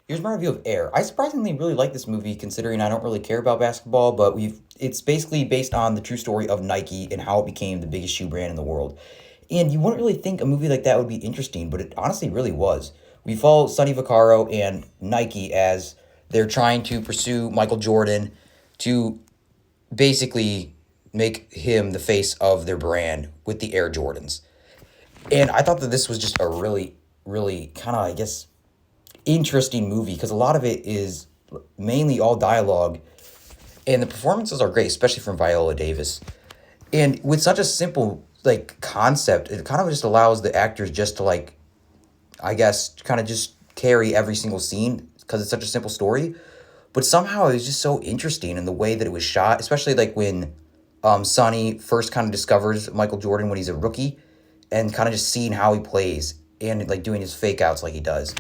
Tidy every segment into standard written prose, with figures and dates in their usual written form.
Here's my review of Air. I surprisingly really like this movie considering I don't really care about basketball, but it's basically based on the true story of Nike and how it became the biggest shoe brand in the world. And you wouldn't really think a movie like that would be interesting, but it honestly really was. We follow Sonny Vaccaro and Nike as they're trying to pursue Michael Jordan to basically make him the face of their brand with the Air Jordans. And I thought that this was just a really kind of, I guess, interesting movie because a lot of it is mainly all dialogue, and the performances are great, especially from Viola Davis. And with such a simple like concept, it kind of just allows the actors just to like, I guess, kind of just carry every single scene because it's such a simple story. But somehow it was just so interesting in the way that it was shot, especially like when Sonny first kind of discovers Michael Jordan when he's a rookie, and kind of just seeing how he plays and like doing his fake outs like he does.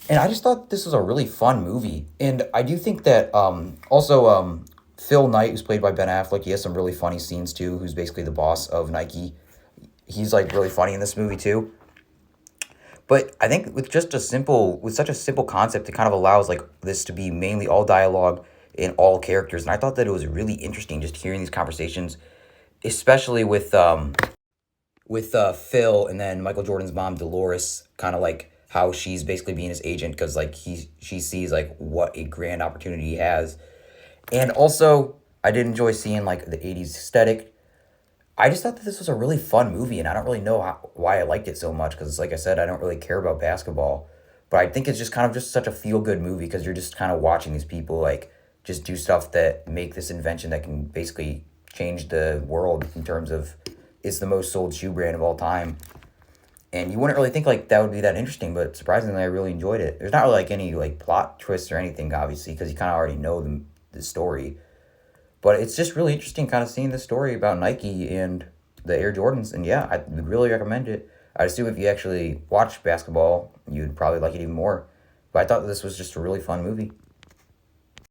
And I just thought this was a really fun movie. And I do think that also Phil Knight, who's played by Ben Affleck, he has some really funny scenes too, who's basically the boss of Nike. He's like really funny in this movie too. But I think with such a simple concept, it kind of allows like this to be mainly all dialogue and all characters. And I thought that it was really interesting just hearing these conversations, especially with Phil and then Michael Jordan's mom Dolores, kind of like how she's basically being his agent because like she sees like what a grand opportunity he has, and also I did enjoy seeing like the '80s aesthetic. I just thought that this was a really fun movie, and I don't really know why I liked it so much because, like I said, I don't really care about basketball, but I think it's just kind of just such a feel good movie because you're just kind of watching these people like just do stuff that make this invention that can basically change the world in terms of it's the most sold shoe brand of all time. And you wouldn't really think like that would be that interesting, but surprisingly, I really enjoyed it. There's not really like any like plot twists or anything, obviously, because you kind of already know the story. But it's just really interesting, kind of seeing the story about Nike and the Air Jordans. And yeah, I would really recommend it. I'd assume if you actually watch basketball, you'd probably like it even more. But I thought this was just a really fun movie.